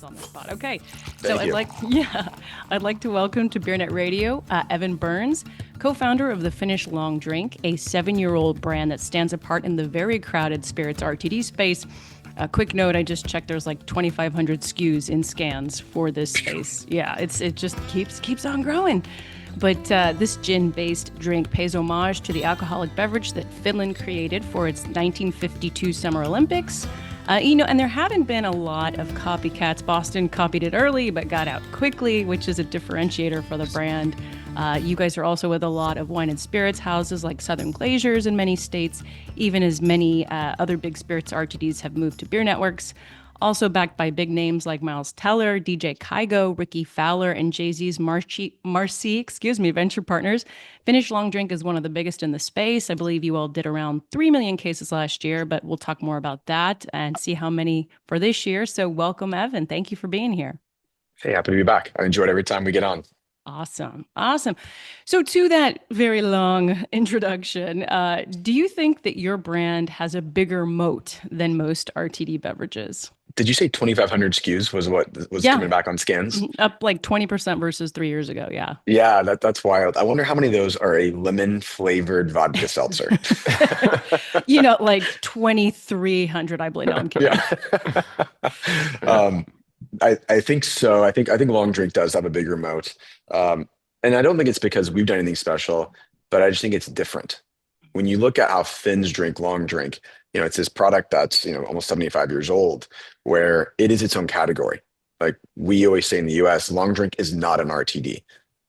on the spot. Okay, so Thank you. I'd like to welcome to BeerNet Radio Evan Burns, co-founder of the Finnish Long Drink, a 7-year-old brand that stands apart in the very crowded spirits RTD space. A quick note: I just checked. There's like 2,500 SKUs in scans for this space. Yeah, it just keeps on growing. But this gin-based drink pays homage to the alcoholic beverage that Finland created for its 1952 Summer Olympics. And there haven't been a lot of copycats. Boston copied it early, but got out quickly, which is a differentiator for the brand. You guys are also with a lot of wine and spirits houses like Southern Glazers in many states, even as many other big spirits RTDs have moved to beer networks. Also backed by big names like Miles Teller, DJ Kygo, Ricky Fowler, and Jay-Z's Marcy, venture partners. Finnish Long Drink is one of the biggest in the space. I believe you all did around 3 million cases last year, but we'll talk more about that and see how many for this year. So welcome, Evan. Thank you for being here. Hey, happy to be back. I enjoy it every time we get on. Awesome. Awesome. So, to that very long introduction, do you think that your brand has a bigger moat than most RTD beverages? Did you say 2,500 SKUs was what was Yeah, coming back on scans? up like 20% versus 3 years ago. Yeah. Yeah, that's wild. I wonder how many of those are a lemon flavored vodka seltzer. Like 2,300, I believe. No, I'm kidding. Yeah. Um, I think so. I think Long Drink does have a bigger moat. And I don't think it's because we've done anything special, but I just think it's different. When you look at how Finns drink Long Drink, it's this product that's, almost 75 years old, where it is its own category. Like we always say in the US, Long Drink is not an RTD.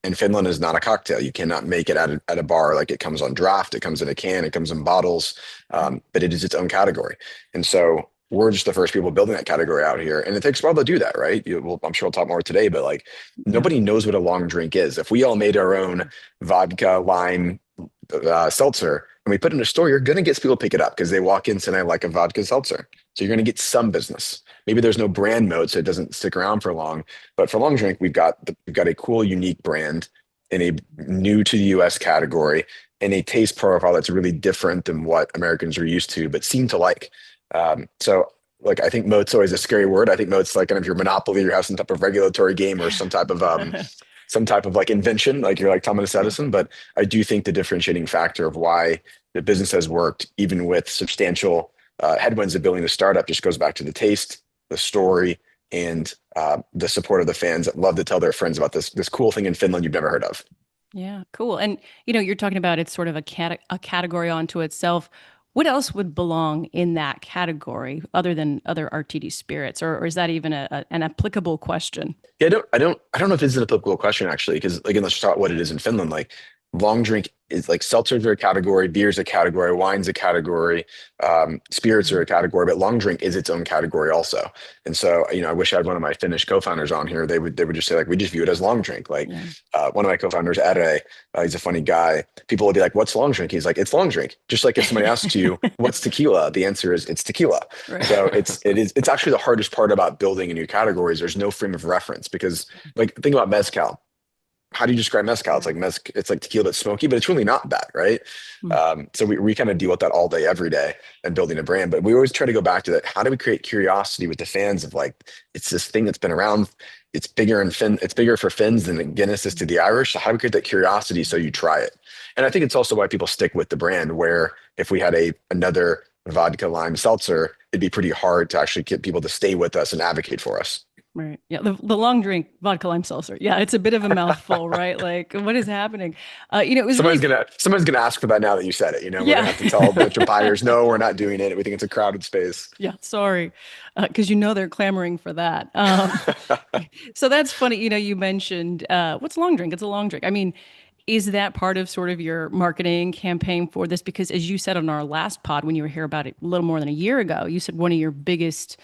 And Finland is not a cocktail. You cannot make it at a bar. Like it comes on draft, it comes in a can, it comes in bottles, but it is its own category. And so we're just the first people building that category out here. And it takes a while to do that, right? I'm sure we'll talk more today, but like Yeah. nobody knows what a long drink is. If we all made our own vodka, lime, seltzer and we put it in a store, you're going to get people pick it up because they walk in saying, I like a vodka seltzer. So you're going to get some business. Maybe there's no brand mode, so it doesn't stick around for long. But for Long Drink, we've got a cool, unique brand in a new to the US category and a taste profile that's really different than what Americans are used to, but seem to like. So like I think moat's always a scary word. I think moat's like kind of your monopoly, you have some type of regulatory game or some type of like invention, like you're like Thomas Edison. But I do think the differentiating factor of why the business has worked, even with substantial headwinds of building a startup, just goes back to the taste, the story, and the support of the fans that love to tell their friends about this cool thing in Finland you've never heard of. Yeah, cool. And you're talking about it's sort of a category onto itself. What else would belong in that category other than other RTD spirits, or is that even an applicable question? Yeah, I don't know if it's an applicable question actually, because again, let's just talk about what it is in Finland. Like Long Drink is like seltzers are a category, beer's a category, wine's a category, spirits are a category, but Long Drink is its own category also. And so, I wish I had one of my Finnish co-founders on here. They would just say like, we just view it as Long Drink. Like Yeah. one of my co-founders, Ere, he's a funny guy. People will be like, what's Long Drink? He's like, it's Long Drink. Just like if somebody asks you, what's tequila? The answer is it's tequila. Right. So it's actually the hardest part about building a new category is there's no frame of reference because like think about mezcal. How do you describe mezcal? It's like it's like tequila that's smoky, but it's really not that, right? Mm. So we kind of deal with that all day, every day, and building a brand. But we always try to go back to that. How do we create curiosity with the fans of like it's this thing that's been around? It's bigger it's bigger for Finns than Guinness is to the Irish. So how do we create that curiosity so you try it? And I think it's also why people stick with the brand. Where if we had another vodka lime seltzer, it'd be pretty hard to actually get people to stay with us and advocate for us. Right. Yeah. The long drink vodka lime seltzer. Yeah. It's a bit of a mouthful, right? Like, what is happening? It was Someone's really, gonna ask for that now that you said it. We're gonna yeah. have to tell a bunch of buyers, no, we're not doing it. We think it's a crowded space. Yeah. Sorry. Because they're clamoring for that. So that's funny. You mentioned what's long drink? It's a long drink. I mean, is that part of sort of your marketing campaign for this? Because as you said on our last pod, when you were here about it a little more than a year ago, you said one of your biggest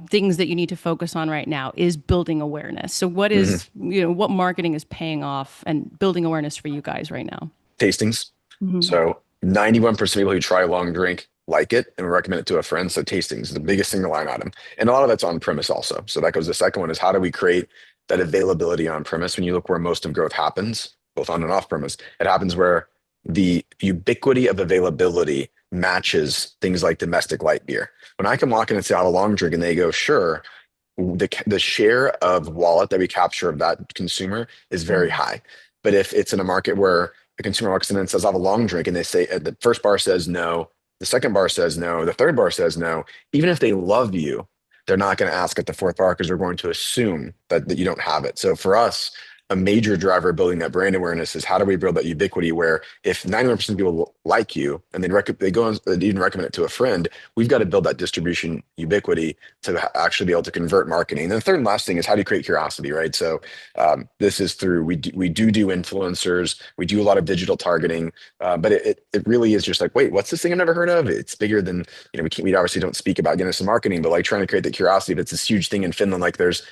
things that you need to focus on right now is building awareness. So what marketing is paying off and building awareness for you guys right now? Tastings. Hmm. So 91% of people who try Long Drink like it and recommend it to a friend. So tastings is the biggest single line item. And a lot of that's on premise also. So that goes the second one is how do we create that availability on premise? When you look where most of growth happens, both on and off premise, it happens where the ubiquity of availability matches things like domestic light beer. When I can walk in and say, I have a Long Drink and they go, sure. the share of wallet that we capture of that consumer is very Mm. high. But if it's in a market where the consumer walks in and says, "I have a long drink," and they say the first bar says no, the second bar says no, the third bar says no, even if they love you, they're not going to ask at the fourth bar because they're going to assume that you don't have it. So for us, a major driver of building that brand awareness is how do we build that ubiquity where if 91% of people like you and they go and they even recommend it to a friend, we've got to build that distribution ubiquity to actually be able to convert marketing. And the third and last thing is how do you create curiosity, right? So this is through we do influencers, we do a lot of digital targeting, but it really is just like, wait, what's this thing I've never heard of? It's bigger than we obviously don't speak about Guinness and marketing, but like trying to create the curiosity. If it's this huge thing in Finland, like there's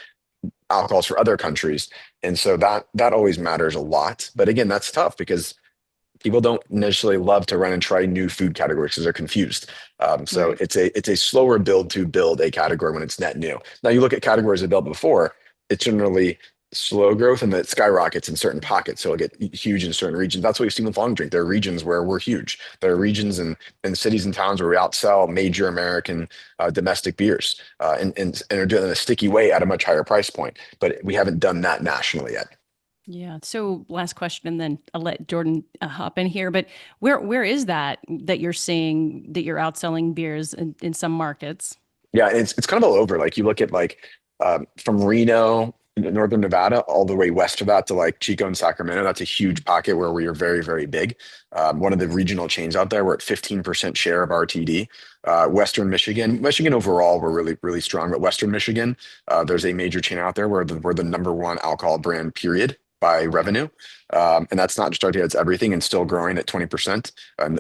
alcohols for other countries, and so that always matters a lot. But again, that's tough because people don't necessarily love to run and try new food categories because they're confused. So Right. it's a slower build to build a category when it's net new. Now you look at categories that built before, it's generally slow growth and that skyrockets in certain pockets. So it'll get huge in certain regions. That's what we've seen with long drink. There are regions where we're huge. There are regions and cities and towns where we outsell major American domestic beers and are doing it in a sticky way at a much higher price point. But we haven't done that nationally yet. Yeah. So last question, and then I'll let Jordan hop in here. But where is that you're seeing that you're outselling beers in some markets? Yeah, and it's kind of all over. Like you look at like from Reno, northern Nevada, all the way west of that to like Chico and Sacramento. That's a huge pocket where we are very, very big. One of the regional chains out there, we're at 15% share of RTD. Western Michigan, Michigan overall, we're really, really strong. But Western Michigan, there's a major chain out there where we're the number one alcohol brand, period, by revenue. And that's not just RTD, it's everything and still growing at 20%,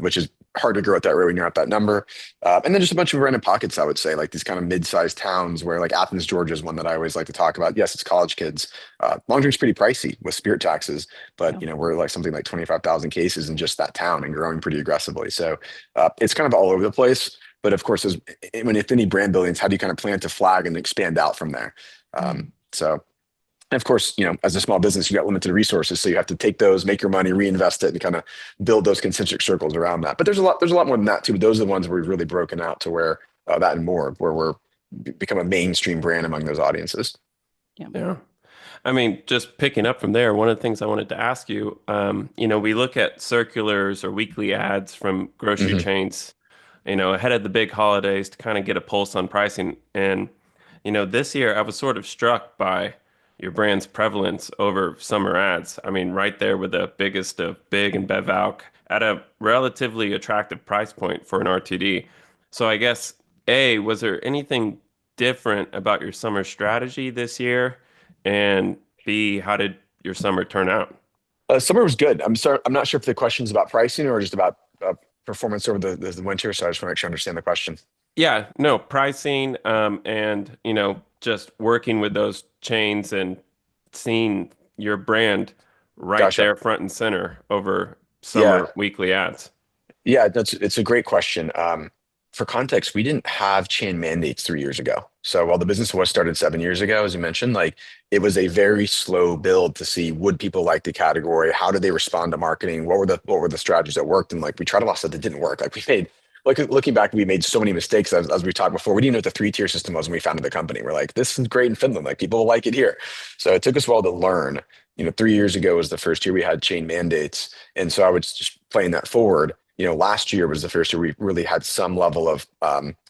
which is hard to grow at that rate when you're at that number. And then just a bunch of random pockets, I would say, like these kind of mid-sized towns where like Athens, Georgia is one that I always like to talk about. Yes, it's college kids. Long drink's pretty pricey with spirit taxes, but Yeah. we're like something like 25,000 cases in just that town and growing pretty aggressively. So it's kind of all over the place. But of course, if any brand buildings, how do you kind of plant a flag and expand out from there? Mm. So and of course, as a small business, you got limited resources, so you have to take those, make your money, reinvest it, and kind of build those concentric circles around that. But there's a lot more than that too. But those are the ones where we've really broken out to where that and more, where we're become a mainstream brand among those audiences. Yeah. Yeah. I mean, just picking up from there, one of the things I wanted to ask you, we look at circulars or weekly ads from grocery Hmm. chains, ahead of the big holidays to kind of get a pulse on pricing. And, this year I was sort of struck by your brand's prevalence over summer ads. I mean, right there with the biggest of big and Bev Alc at a relatively attractive price point for an RTD. So I guess, A, was there anything different about your summer strategy this year? And B, how did your summer turn out? Summer was good. I'm sorry, I'm not sure if the question's about pricing or just about performance over the winter. So I just want to make sure I understand the question. Yeah, no, pricing, and just working with those chains and seeing your brand right Gotcha. there front and center over Yeah. summer weekly ads. Yeah, it's a great question. For context, we didn't have chain mandates 3 years ago. So while the business was started 7 years ago, as you mentioned, like it was a very slow build to see would people like the category, how did they respond to marketing, what were the strategies that worked, and like we tried a lot of stuff that didn't work. Like we made like looking back, we made so many mistakes as we talked before. We didn't know what the three-tier system was when we founded the company. We're like, this is great in Finland, like people will like it here. So it took us a while to learn. 3 years ago was the first year we had chain mandates, and so I was just playing that forward. Last year was the first year we really had some level of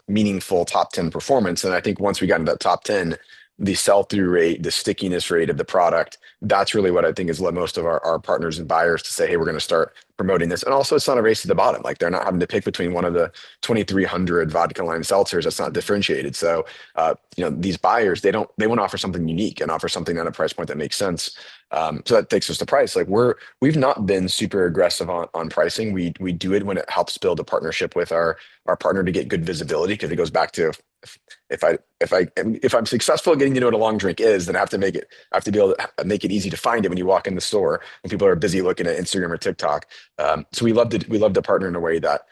meaningful top 10 performance. And I think once we got into that top 10, the sell-through rate, the stickiness rate of the product, that's really what I think has led most of our partners and buyers to say, hey, we're going to start promoting this. And also it's not a race to the bottom. Like they're not having to pick between one of the 2,300 vodka lime seltzers that's not differentiated. So, these buyers, they want to offer something unique and offer something at a price point that makes sense. So that takes us to price. Like we've not been super aggressive on pricing. We do it when it helps build a partnership with our partner to get good visibility because it goes back to if I'm successful at getting to know what a long drink is, then I have to be able to make it easy to find it when you walk in the store and people are busy looking at Instagram or TikTok. So we love to partner in a way that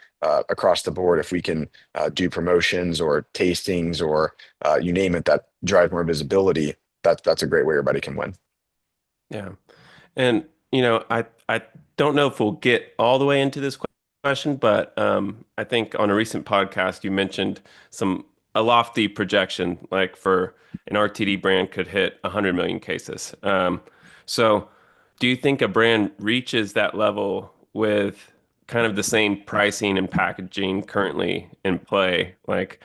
across the board, if we can do promotions or tastings or you name it, that drive more visibility. That's a great way everybody can win. Yeah. And, I don't know if we'll get all the way into this question, but I think on a recent podcast, you mentioned some a lofty projection, like for an RTD brand could hit 100 million cases. So do you think a brand reaches that level with kind of the same pricing and packaging currently in play, like,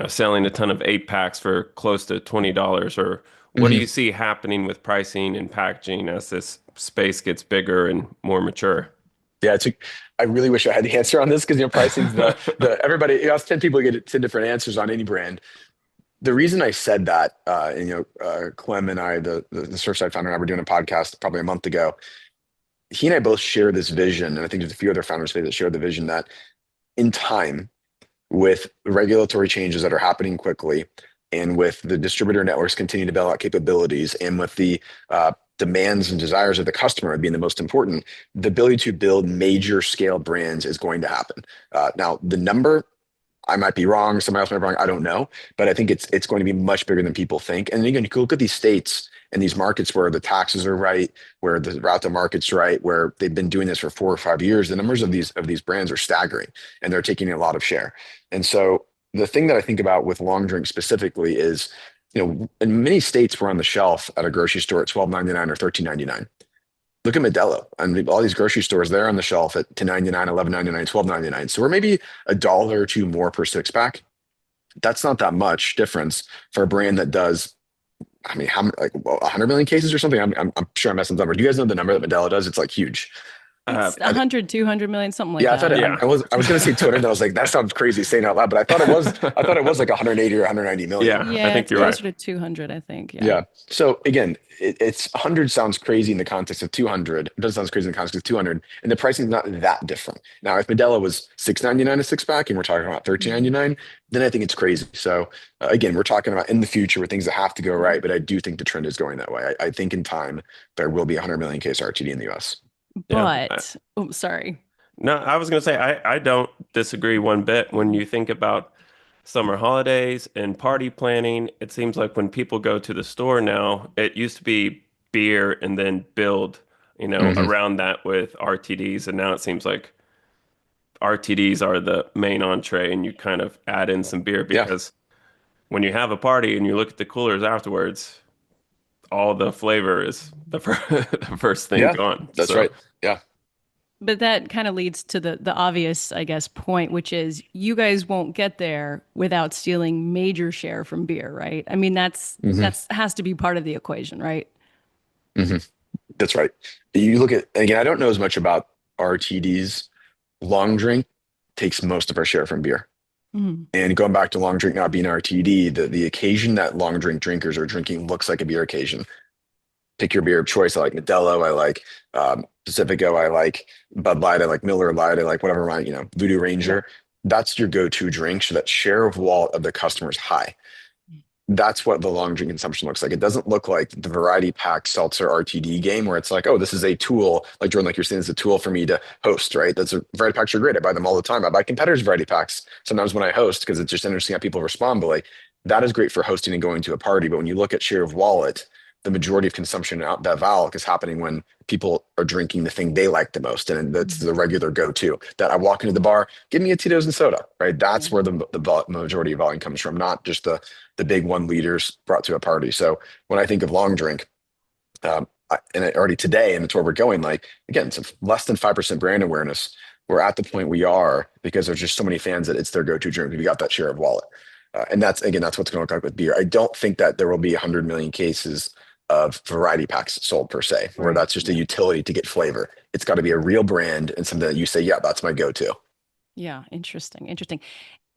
selling a ton of 8 packs for close to $20? Or what do Mhm. you see happening with pricing and packaging as this space gets bigger and more mature? Yeah, I really wish I had the answer on this because pricing's the everybody. Ask 10 people, you get 10 different answers on any brand. The reason I said that, and Clem and I, the Surfside founder and I were doing a podcast probably a month ago. He and I both share this vision, and I think there's a few other founders today that share the vision that in time, with regulatory changes that are happening quickly, and with the distributor networks continuing to build out capabilities, and with the demands and desires of the customer being the most important, the ability to build major scale brands is going to happen. Now, the number, I might be wrong. Somebody else might be wrong. I don't know, but I think it's going to be much bigger than people think. And again, you can look at these states and these markets where the taxes are right, where the route to market's right, where they've been doing this for 4 or 5 years. The numbers of these brands are staggering, and they're taking a lot of share. And so the thing that I think about with long drink specifically is, in many states we're on the shelf at a grocery store at $12.99 or $13.99. Look at Modelo and all these grocery stores. They're on the shelf at $10.99, $11.99, $12.99. So we're maybe a dollar or two more per 6 pack. That's not that much difference for a brand that does. I mean, how like 100 million cases or something? I'm sure I'm messing up numbers. Do you guys know the number that Modelo does? It's like huge. Uh, It's 100, 200 million, something like Yeah, I thought that. Yeah. I was going to say 200. I was like, that sounds crazy saying it out loud, but I thought it was like 180 or 190 million. Yeah, I Yeah, think it's you're right. closer to 200, I think. Yeah. Yeah. So again, it's 100 sounds crazy in the context of 200. It does sound crazy in the context of 200, and the pricing is not that different. Now, if Modelo was 6.99 a 6 pack, and we're talking about Mhm. 13.99, then I think it's crazy. So again, we're talking about in the future with things that have to go right, but I do think the trend is going that way. I think in time there will be 100 million case RTD in the US. Yeah. But, oh, sorry. No, I was going to say, I don't disagree one bit. When you think about summer holidays and party planning, it seems like when people go to the store now, it used to be beer and then build, Hmm. around that with RTDs. And now it seems like RTDs are the main entree and you kind of add in some beer Yeah. because when you have a party and you look at the coolers afterwards, all the flavor is the first thing Yeah. gone. That's So, right. Yeah. But that kind of leads to the obvious, I guess, point, which is you guys won't get there without stealing major share from beer, right? I mean, Hmm. that's has to be part of the equation, right? Hmm. That's right. You look at, again, I don't know as much about RTDs. Long drink takes most of our share from beer. Mhm. And going back to long drink not being RTD, the occasion that long drink drinkers are drinking looks like a beer occasion. Pick your beer of choice. I like Modelo. I like Pacifico. I like Bud Light. I like Miller Lite. I like whatever my, Voodoo Yeah. Ranger. That's your go-to drink. So that share of wallet of the customer is high. That's what the long drink consumption looks like. It doesn't look like the variety pack seltzer RTD game where it's like, oh, this is a tool. Like Jordan, like you're saying, it's a tool for me to host, right? That's a variety packs are great. I buy them all the time. I buy competitors' variety packs sometimes when I host because it's just interesting how people respond. But like that is great for hosting and going to a party. But when you look at share of wallet, the majority of consumption out that valve is happening when people are drinking the thing they like the most. And that's Mhm. the regular go-to. That I walk into the bar, give me a Tito's and soda, right? Yeah. That's where the majority of volume comes from, not just the big 1 liters brought to a party. So when I think of long drink, already today, and it's where we're going, like again, it's less than 5% brand awareness. We're at the point we are because there's just so many fans that it's their go-to drink. We got that share of wallet. And that's what's going to look like with beer. I don't think that there will be 100 million cases of variety packs sold per se, where Right. that's just a Yeah. utility to get flavor. It's got to be a real brand and something that you say, yeah, that's my go-to. Yeah. Interesting. Interesting.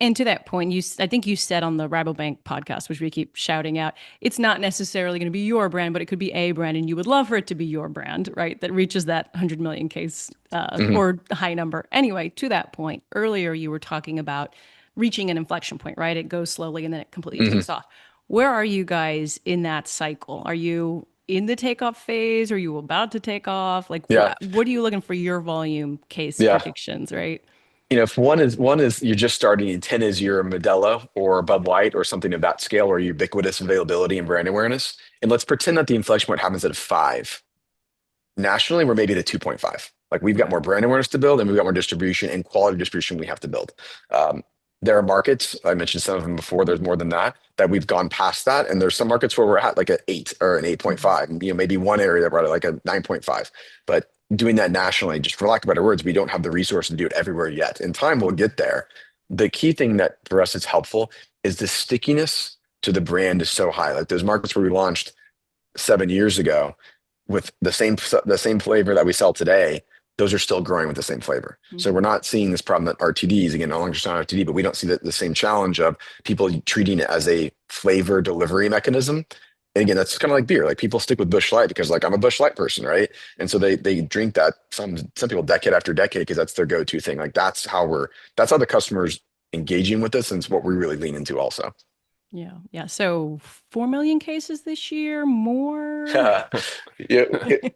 And to that point, I think you said on the Rabobank podcast, which we keep shouting out, it's not necessarily going to be your brand, but it could be a brand, and you would love for it to be your brand, right? That reaches that 100 million case Hmm. or high number. Anyway, to that point, earlier you were talking about reaching an inflection point, right? It goes slowly and then it completely Hmm. takes off. Where are you guys in that cycle? Are you in the takeoff phase? Are you about to take off? Like, Yeah. what are you looking for your volume case Yeah. predictions, right? If one is you're just starting and 10 is your Modelo or Bud Light or something of that scale or ubiquitous availability and brand awareness. And let's pretend that the inflection point happens at 5. Nationally, we're maybe at a 2.5. Like we've got Okay. more brand awareness to build and we've got more distribution and quality distribution we have to build. Um, There are markets, I mentioned some of them before, there's more than that, that we've gone past that. And there's some markets where we're at like an 8 or an Mhm. 8.5, and, maybe one area that we're at like a 9.5. But doing that nationally, just for lack of better words, we don't have the resource to do it everywhere yet. In time, we'll get there. The key thing that for us is helpful is the stickiness to the brand is so high. Like those markets where we launched 7 years ago with the same flavor that we sell today, those are still growing with the same flavor. So we're Mhm. not seeing this problem that RTDs, again, no longer just on RTD, but we don't see the same challenge of people treating it as a flavor delivery mechanism. And again, that's kind of like beer. Like people stick with Busch Light because like I'm a Busch Light person, right? And so they drink that some people decade after decade because that's their go-to thing. Like that's how the customer's engaging with us, and it's what we really lean into also. Yeah. Yeah. So 4 million cases this year, more. Yeah,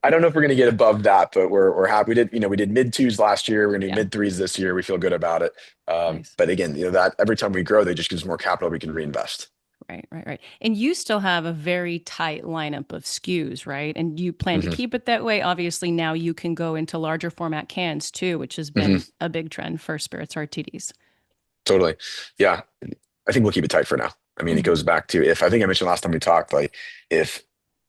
I don't know if we're going to get above that, but we're happy. We did mid twos last year. We're going to do Yeah. mid threes this year. We feel good about it. Nice. But again, that every time we grow, they just gives more capital we can reinvest. Right, right, right. And you still have a very tight lineup of SKUs, right? And you plan to Hmm. keep it that way. Obviously, now you can go into larger format cans too, which has Hmm. been a big trend for spirits RTDs. Totally. Yeah, I think we'll keep it tight for now. I mean, it Mhm. goes back to, if I think I mentioned last time we talked, like if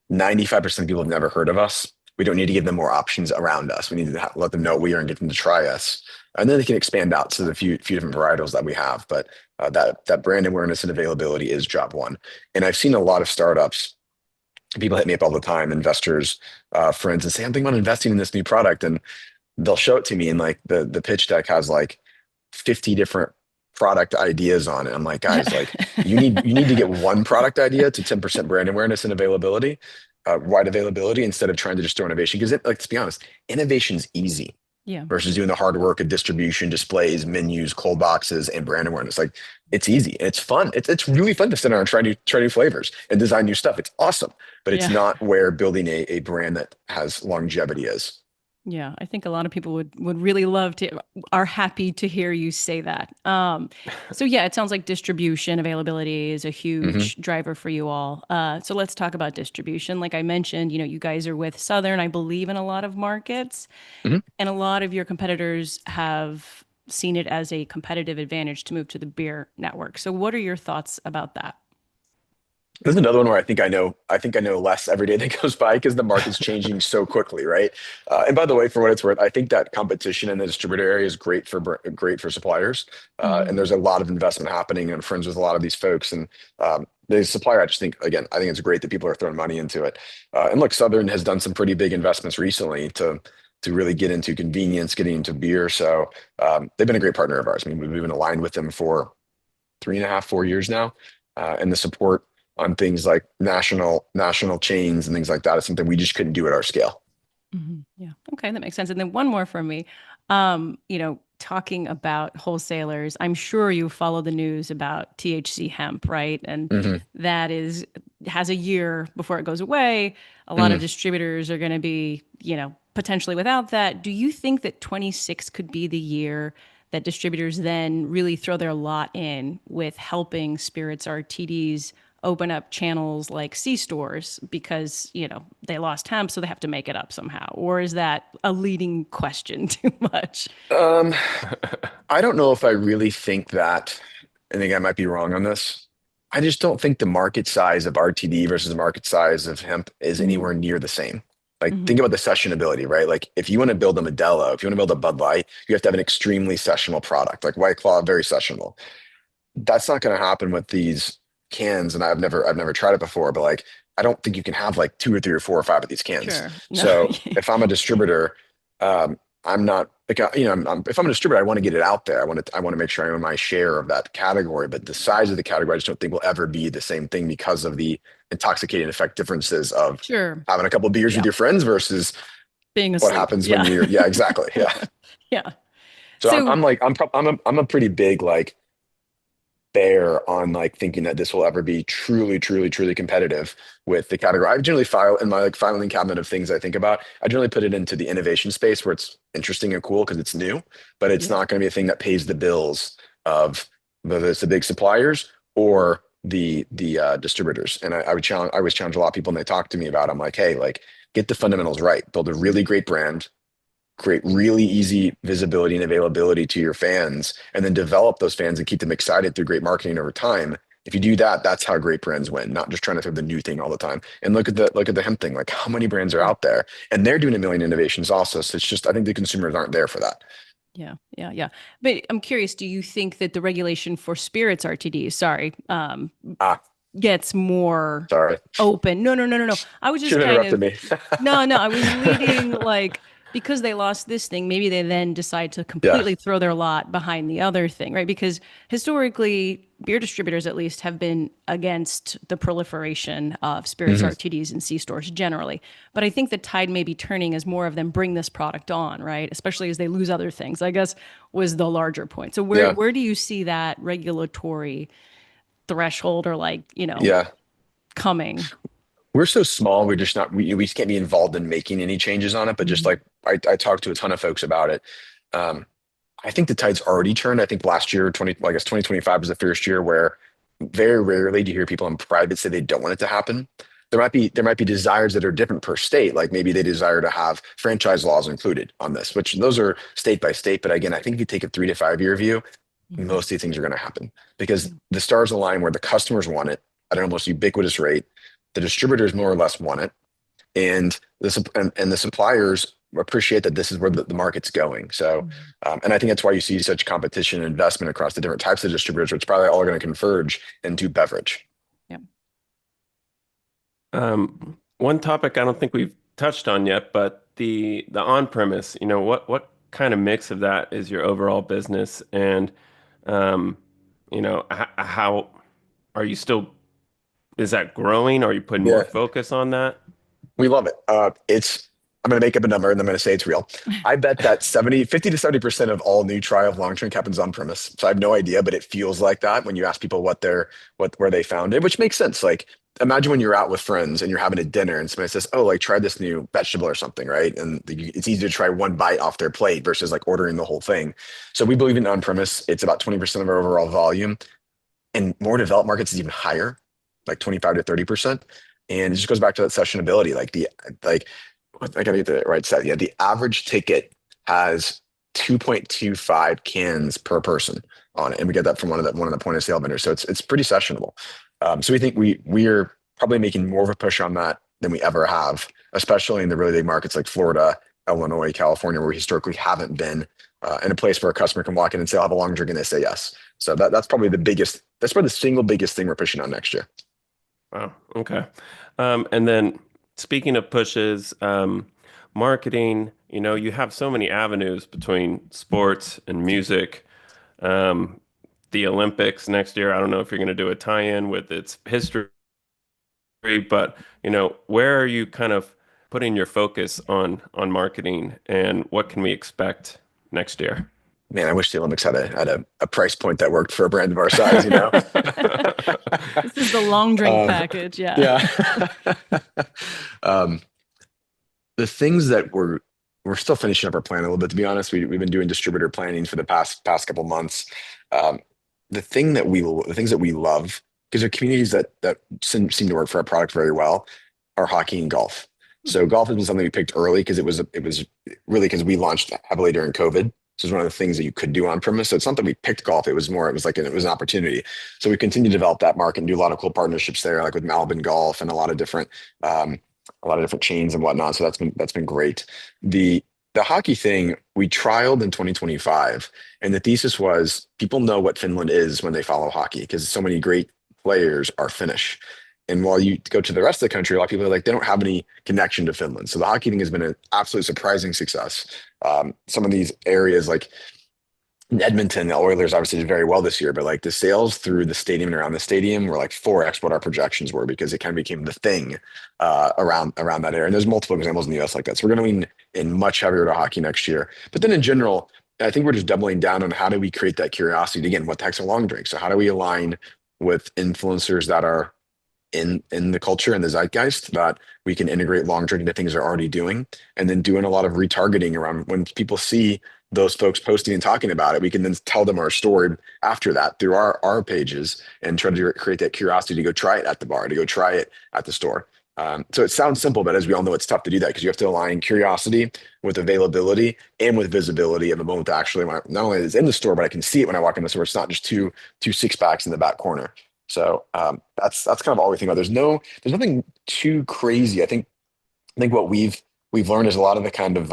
95% of people have never heard of us, we don't need to give them more options around us. We need to let them know what we are and get them to try us. And then they can expand out to the few different varietals that we have. But that brand awareness and availability is job one. And I've seen a lot of startups, people hit me up all the time, investors, friends, and say, I'm thinking about investing in this new product. And they'll show it to me, and like the pitch deck has like 50 different product ideas on it. I'm like, guys, like you need to get one product idea to 10% brand awareness and availability, wide availability, instead of trying to just throw innovation. Because like, let's be honest, innovation's easy Yeah. versus doing the hard work of distribution, displays, menus, cold boxes, and brand awareness. Like it's easy and it's fun. It's really fun to sit down and try new flavors and design new stuff. It's awesome, but it's Yeah. not where building a brand that has longevity is. Yeah, I think a lot of people would really love to are happy to hear you say that. So yeah, it sounds like distribution availability is a Hmm. huge driver for you all. So let's talk about distribution. Like I mentioned, you guys are with Southern, I believe, in a lot of markets, Hmm. and a lot of your competitors have seen it as a competitive advantage to move to the beer network. So what are your thoughts about that? There's another one where I think I know less every day that goes by because the market's changing so quickly, right? And by the way, for what it's worth, I think that competition in the distributor area is great for suppliers. And Hmm. there's a lot of investment happening. And I'm friends with a lot of these folks. And the supplier, I just think, again, I think it's great that people are throwing money into it. And look, Southern has done some pretty big investments recently to really get into convenience, getting into beer. So they've been a great partner of ours. I mean, we've been aligned with them for 3.5, 4 years now. And the support on things like national chains and things like that is something we just couldn't do at our scale. Yeah. Okay, that makes sense. And then one more from me. Talking about wholesalers, I'm sure you follow the news about THC hemp, right? And Hmm. that has a year before it goes away. A lot of Hmm. distributors are going to be, potentially without that. Do you think that 26 could be the year that distributors then really throw their lot in with helping spirits RTDs open up channels like C stores because, they lost hemp, so they have to make it up somehow? Or is that a leading question too much? Um, I don't know if I really think that. I think I might be wrong on this. I just don't think the market size of RTD versus the market size of hemp is Hmm. anywhere near the same. Like, think Hmm. about the sessionability, right? Like, if you want to build a Modelo, if you want to build a Bud Light, you have to have an extremely sessionable product. Like White Claw, very sessionable. That's not going to happen with these cans. And I've never tried it before, but like, I don't think you can have like two or three or four or five of these cans. Sure. No. So if I'm a distributor, I'm not like, if I'm a distributor, I want to get it out there. I want to make sure I own my share of that category, but the size of the category, I just don't think will ever be the same thing because of the intoxicating effect differences of Sure. having a couple of beers with Yeah. your friends versus Being what asleep. happens when Yeah. yeah, exactly. Yeah. Yeah. So So, I'm a pretty big like bear on like thinking that this will ever be truly, truly, truly competitive with the category. I generally file in my like filing cabinet of things I think about. I generally put it into the innovation space where it's interesting and cool because it's new, but it's yeah. not going to be a thing that pays the bills of whether it's the big suppliers or the distributors. And I always challenge a lot of people when they talk to me about it. I'm like, hey, like get the fundamentals right. Build a really great brand, create really easy visibility and availability to your fans, and then develop those fans and keep them excited through great marketing over time. If you do that, that's how great brands win, not just trying to throw the new thing all the time. And look at the hemp thing. Like how many brands are out there, and they're doing a million innovations also. So it's just I think the consumers aren't there for that. Yeah, yeah, yeah. But I'm curious, do you think that the regulation for spirits RTDs, sorry, Ah, gets more sorry, open? No, no, no, no, no. I was just should have kind interrupted of, me. no, no, I was leading like because they lost this thing, maybe they then decide to Yeah. completely throw their lot behind the other thing, right? Because historically, beer distributors at least have been against the proliferation of spirits Mhm. RTDs in C stores generally. But I think the tide may be turning as more of them bring this product on, right? Especially as they lose other things, I guess was the larger point. So Yeah. where do you see that regulatory threshold or like, Yeah. coming? We're so small, we're just not, we just can't be involved in making any changes on it. But just Mhm. like I talked to a ton of folks about it. Um, I think the tide's already turned. I think last year, I guess 2025 was the first year where very rarely do you hear people in private say they don't want it to happen. There might be desires that are different per state. Like maybe they desire to have franchise laws included on this, which those are state by state. But again, I think if you take a 3 to 5 year view, Mhm. most of these things are going to happen Yeah. because the stars align where the customers want it at an almost ubiquitous rate. The distributors more or less want it, and the suppliers appreciate that this is where the market's going. So, Mhm. and I think that's why you see such competition and investment across the different types of distributors, which probably all are going to converge into beverage. Yeah. One topic I don't think we've touched on yet, but the on-premise, what kind of mix of that is your overall business, and um, how are you still, is that growing? Are you putting more Yeah, focus on that? we love it. I'm going to make up a number and I'm going to say it's real. I bet that 50 to 70% of all new trial of long drink happens on premise. So I have no idea, but it feels like that when you ask people where they found it, which makes sense. Like imagine when you're out with friends and you're having a dinner and somebody says, oh, like try this new vegetable or something, right? And it's easy to try one bite off their plate versus like ordering the whole thing. So we believe in on premise. It's about 20% of our overall volume. And more developed markets is even higher, like 25 to 30%. And it just goes back to that sessionability. Like I gotta get the right set. Yeah, the average ticket has 2.25 cans per person on it. And we get that from one of the point of sale vendors. So it's pretty sessionable. So we think we're probably making more of a push on that than we ever have, especially in the really big markets like Florida, Illinois, California, where we historically haven't been in a place where a customer can walk in and say, I'll have a long drink, and they say yes. So that's probably the single biggest thing we're pushing on next year. Wow. Okay. And then speaking of pushes, marketing, you have so many avenues between sports and music. Um, the Olympics next year, I don't know if you're going to do a tie-in with its history, but where are you kind of putting your focus on marketing, and what can we expect next year? Man, I wish the Olympics had a price point that worked for a brand of our size. This is the long drink Um, package. Yeah. yeah. um, the things that we're still finishing up our plan a little bit, to be honest. We've been doing distributor planning for the past couple months. Um, the things that we love, because they're communities that seem to work for our product very well, are hockey and golf. So golf has been something we picked early because it was really because we launched heavily during COVID. So it's one of the things that you could do on premise. So it's not that we picked golf. It was an opportunity. So we continue to develop that market and do a lot of cool partnerships there, like with Malbin Golf and um, a lot of different chains and whatnot. So that's been great. The hockey thing we trialed in 2025, and the thesis was people know what Finland is when they follow hockey because so many great players are Finnish. And while you go to the rest of the country, a lot of people are like they don't have any connection to Finland. So the hockey thing has been an absolute surprising success. Some of these areas like in Edmonton, the Oilers obviously did very well this year, but like the sales through the stadium and around the stadium were like 4x what our projections were because it kind of became the thing around that area. And there's multiple examples in the US like that. So we're going to lean in much heavier to hockey next year. But then in general, I think we're just doubling down on how do we create that curiosity. Again, what the heck's a long drink? So how do we align with influencers that are in the culture and the zeitgeist that we can integrate long drink into things they're already doing, and then doing a lot of retargeting around when people see those folks posting and talking about it, we can then tell them our story after that through our pages and try to create that curiosity to go try it at the bar, to go try it at the store. So it sounds simple, but as we all know, it's tough to do that because you have to align curiosity with availability and with visibility of a moment that actually not only is in the store, but I can see it when I walk in the store. It's not just two six packs in the back corner. So that's kind of all we think about. There's nothing too crazy. I think what we've learned is a lot of the kind of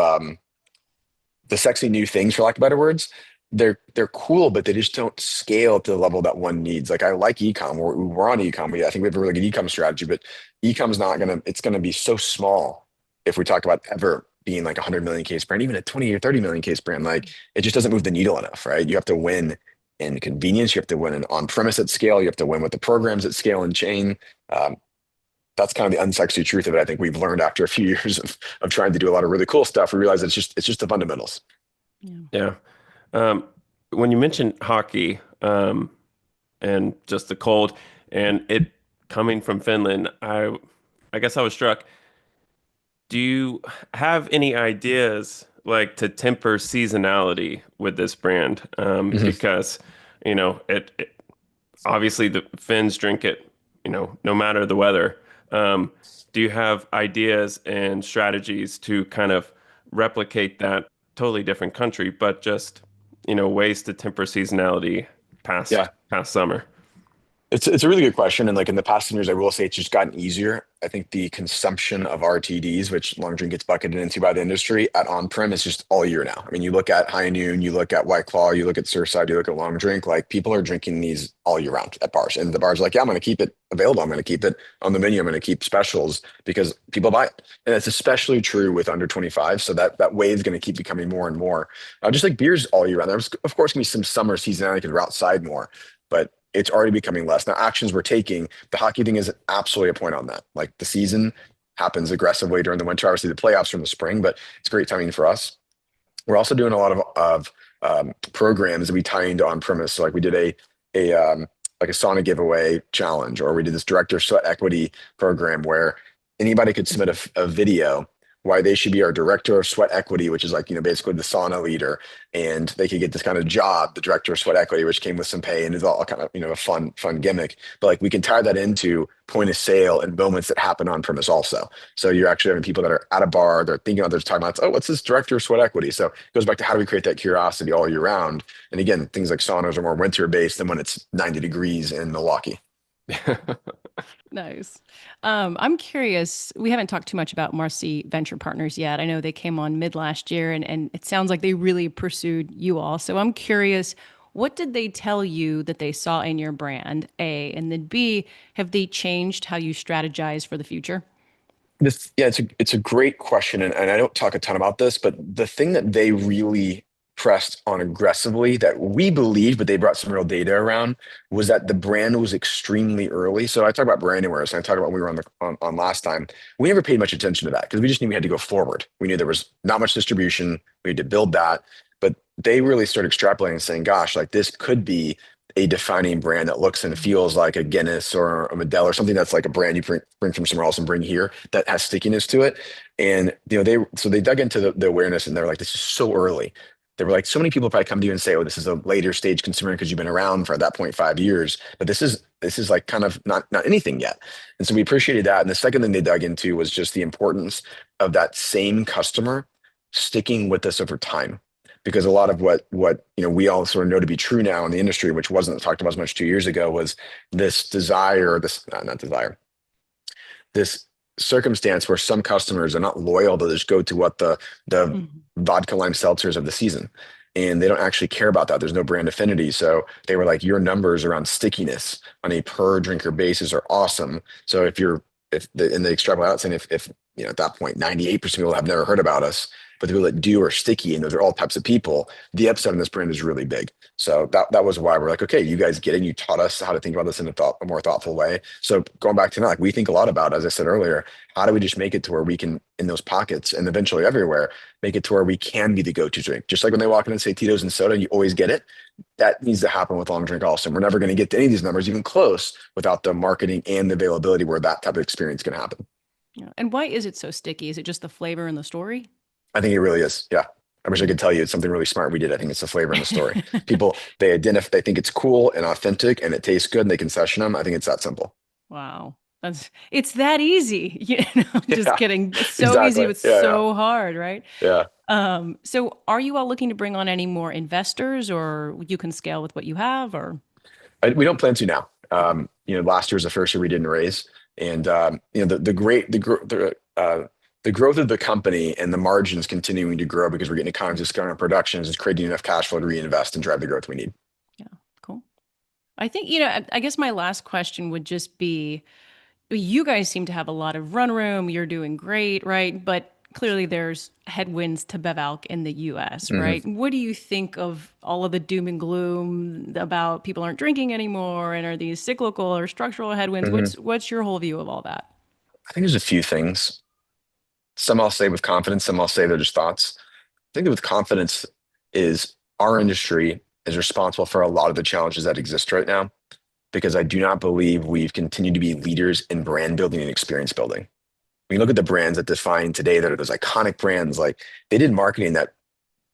the sexy new things, for lack of better words, they're cool, but they just don't scale to the level that one needs. Like I like ecom. We're on ecom. I think we have a really good ecom strategy, but ecom's not gonna. It's gonna be so small if we talk about ever being like a 100 million case brand, even a 20 or 30 million case brand. Like it just doesn't move the needle enough, right? You have to win in convenience. You have to win in on-premise at scale. You have to win with the programs at scale and chain. That's kind of the unsexy truth of it. I think we've learned after a few years of trying to do a lot of really cool stuff. We realize it's just the fundamentals. Yeah. Yeah. When you mentioned hockey, and just the cold and it coming from Finland, I guess I was struck. Do you have any ideas like to temper seasonality with this brand? Mhm. Because it obviously the Finns drink it, no matter the weather. Um, do you have ideas and strategies to kind of replicate that totally different country, but just, ways to temper seasonality past Yeah. past summer? It's a really good question. And like in the past 10 years, I will say it's just gotten easier. I think the consumption of RTDs, which long drink gets bucketed into by the industry at on-prem is just all year now. I mean, you look at High Noon, you look at White Claw, you look at Surfside, you look at long drink, like people are drinking these all year round at bars. And the bars are like, yeah, I'm going to keep it available. I'm going to keep it on the menu. I'm going to keep specials because people buy it. And it's especially true with under 25. So that wave is going to keep becoming more and more. Just like beers all year round. There's of course going to be some summer seasonality because we're outside more, but it's already becoming less. Now, actions we're taking, the hockey thing is absolutely a point on that. Like the season happens aggressively during the winter, obviously the playoffs from the spring, but it's great timing for us. We're also doing a lot of programs that we tie into on premise. So like we did a like a sauna giveaway challenge, or we did this director sweat equity program where anybody could submit a video why they should be our director of sweat equity, which is like, basically the sauna leader. And they could get this kind of job, the director of sweat equity, which came with some pay and is all kind of, a fun gimmick. But like we can tie that into point of sale and moments that happen on premise also. So you're actually having people that are at a bar, they're thinking about, they're talking about, oh, what's this director of sweat equity? So it goes back to how do we create that curiosity all year round? And again, things like saunas are more winter based than when it's 90 degrees in Milwaukee. Nice. I'm curious. We haven't talked too much about Marcy Venture Partners yet. I know they came on mid last year, and it sounds like they really pursued you all. So I'm curious, what did they tell you that they saw in your brand? A, and then B, have they changed how you strategize for the future? Yeah, it's a great question, and I don't talk a ton about this, but the thing that they really pressed on aggressively that we believed, but they brought some real data around, was that the brand was extremely early. So I talk about brand awareness, and I talk about when we were on last time. We never paid much attention to that because we just knew we had to go forward. We knew there was not much distribution. We had to build that, but they really started extrapolating and saying, "Gosh, like this could be." A defining brand that looks and feels like a Guinness or a Modelo or something that's like a brand you bring from somewhere else and bring here that has stickiness to it. And they dug into the awareness and they're like, this is so early. They were like, so many people probably come to you and say, oh, this is a later stage consumer because you've been around for at that point 5 years, but this is like kind of not anything yet. And so we appreciated that. And the second thing they dug into was just the importance of that same customer sticking with us over time because a lot of what we all sort of know to be true now in the industry, which wasn't talked about as much 2 years ago, was this desire, this not desire, this circumstance where some customers are not loyal to just go to what the Mhm. vodka lime seltzers of the season, and they don't actually care about that. There's no brand affinity, so they were like, your numbers around stickiness on a per drinker basis are awesome. So and they extrapolate out saying if at that point 98% of people have never heard about us, but the people that do are sticky, and those are all types of people. The upside in this brand is really big. So that was why we're like, okay, you guys get it. You taught us how to think about this in a more thoughtful way. So going back to now, like we think a lot about, as I said earlier, how do we just make it to where we can, in those pockets and eventually everywhere, make it to where we can be the go-to drink. Just like when they walk in and say Tito's and soda, and you always get it. That needs to happen with long drink also. And we're never going to get to any of these numbers even close without the marketing and the availability where that type of experience can happen. Yeah. And why is it so sticky? Is it just the flavor and the story? I think it really is. Yeah. I wish I could tell you it's something really smart we did. I think it's the flavor in the story. People, they identify, they think it's cool and authentic and it tastes good and they can session them. I think it's that simple. Wow. It's that easy. Just Yeah, kidding. It's so easy, exactly. but Yeah, so hard, right? yeah, So are you all looking to bring on any more investors, or you can scale with what you have, or we don't plan to now. Last year was the first year we didn't raise, and the growth of the company and the margins continuing to grow because we're getting economies of scale on production is creating enough cash flow to reinvest and drive the growth we need. yeah, cool. I think, I guess my last question would just be, you guys seem to have a lot of run room. You're doing great, right? But clearly there's headwinds to Bevalc in the US, hmm right? What do you think of all of the doom and gloom about people aren't drinking anymore, and are these cyclical or structural headwinds? hmm What's your whole view of all that? I think there's a few things. Some I'll say with confidence, some I'll say they're just thoughts. I think that with confidence is our industry is responsible for a lot of the challenges that exist right now because I do not believe we've continued to be leaders in brand building and experience building. When you look at the brands that define today that are those iconic brands, like they did marketing that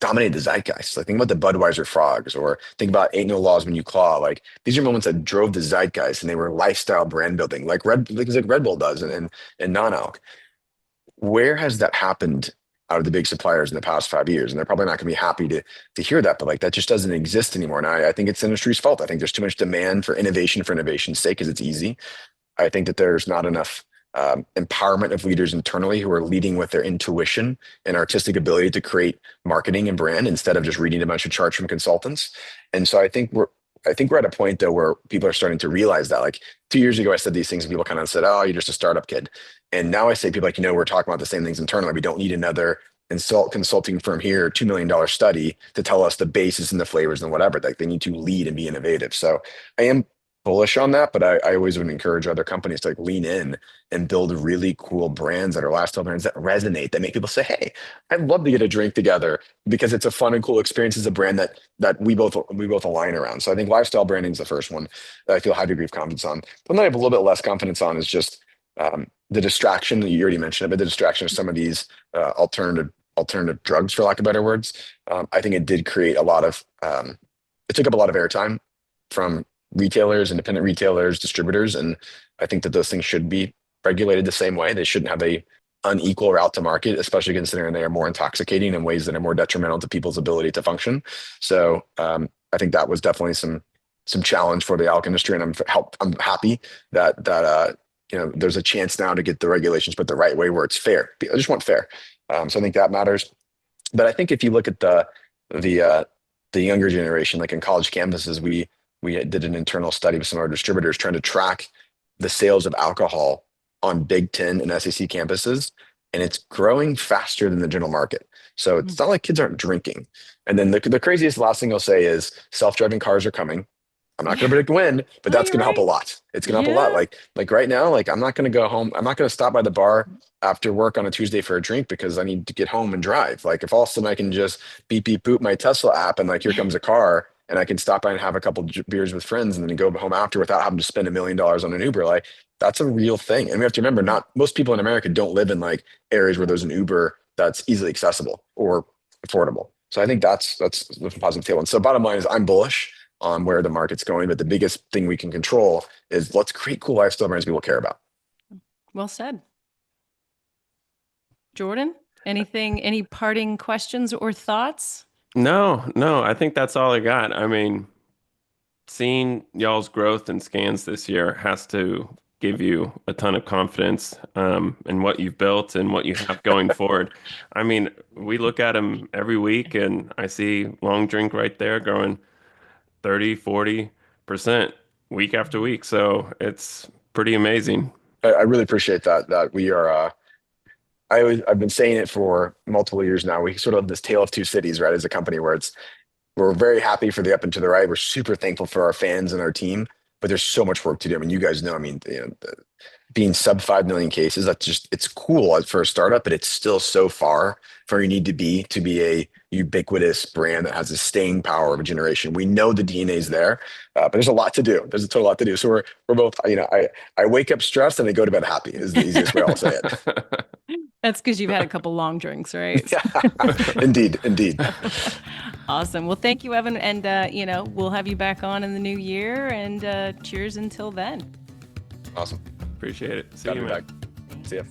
dominated the zeitgeist. Like think about the Budweiser frogs or think about Ain't No Laws When You Claw. Like these are moments that drove the zeitgeist and they were lifestyle brand building, like Red Bull does and non-alc. Where has that happened out of the big suppliers in the past 5 years? And they're probably not going to be happy to hear that, but like that just doesn't exist anymore. And I think it's the industry's fault. I think there's too much demand for innovation's sake because it's easy. I think that there's not enough empowerment of leaders internally who are leading with their intuition and artistic ability to create marketing and brand instead of just reading a bunch of charts from consultants. And so I think we're at a point though where people are starting to realize that. Like 2 years ago, I said these things and people kind of said, "Oh, you're just a startup kid." And now I say people like, we're talking about the same things internally. We don't need another consulting firm here, $2 million study to tell us the basis and the flavors and whatever. Like they need to lead and be innovative. So I am bullish on that, but I always would encourage other companies to like lean in and build really cool brands that are lifestyle brands that resonate, that make people say, "Hey, I'd love to get a drink together because it's a fun and cool experience as a brand that we both align around." So I think lifestyle branding is the first one that I feel a high degree of confidence on. The one that I have a little bit less confidence on is just the distraction that you already mentioned, but the distraction of some of these alternative drugs, for lack of better words. I think it did create a lot of it took up a lot of airtime from retailers, independent retailers, distributors, and I think that those things should be regulated the same way. They shouldn't have a unequal route to market, especially considering they are more intoxicating in ways that are more detrimental to people's ability to function. So I think that was definitely some challenge for the alcohol industry, and I'm happy that there's a chance now to get the regulations put the right way where it's fair. I just want fair. So I think that matters. But I think if you look at the younger generation, like in college campuses, we did an internal study with some of our distributors trying to track the sales of alcohol on Big Ten and SEC campuses, and it's growing faster than the general market. So it's not like kids aren't drinking. And then the craziest last thing I'll say is self-driving cars are coming. I'm not going to predict when, but No, that's you're going to help a right. lot. It's going to help a lot. Yeah. Like right now, like I'm not going to go home. I'm not going to stop by the bar after work on a Tuesday for a drink because I need to get home and drive. Like if all of a sudden I can just beep beep boop my Tesla app and like here comes a car and I can stop by and have a couple beers with friends and then go home after without having to spend $1 million on an Uber. Like that's a real thing. And we have to remember, not most people in America don't live in like areas where there's an Uber that's easily accessible or affordable. So I think that's the positive tailwind. So bottom line is I'm bullish on where the market's going, but the biggest thing we can control is let's create cool lifestyle brands people care about. Well said. Jordan, any parting questions or thoughts? No, I think that's all I got. I mean, seeing y'all's growth and scans this year has to give you a ton of confidence in what you've built and what you have going forward. I mean, we look at them every week and I see Long Drink right there growing 30, 40% week after week. So it's pretty amazing. I really appreciate that we are I've been saying it for multiple years now. We sort of have this tale of two cities, right? As a company where we're very happy for the up and to the right. We're super thankful for our fans and our team, but there's so much work to do. I mean, you guys know, I mean, being sub 5 million cases, it's cool for a startup, but it's still so far from where you need to be a ubiquitous brand that has the staying power of a generation. We know the DNA is there, but there's a lot to do. There's a total lot to do. So we're both, I wake up stressed and I go to bed happy is the easiest way I'll say it. That's because you've had a couple long drinks, right? Indeed, indeed. Awesome. Well, thank you, Evan. And, we'll have you back on in the new year. And cheers until then. Awesome. Appreciate it. See Gotta you, be man. back. See ya.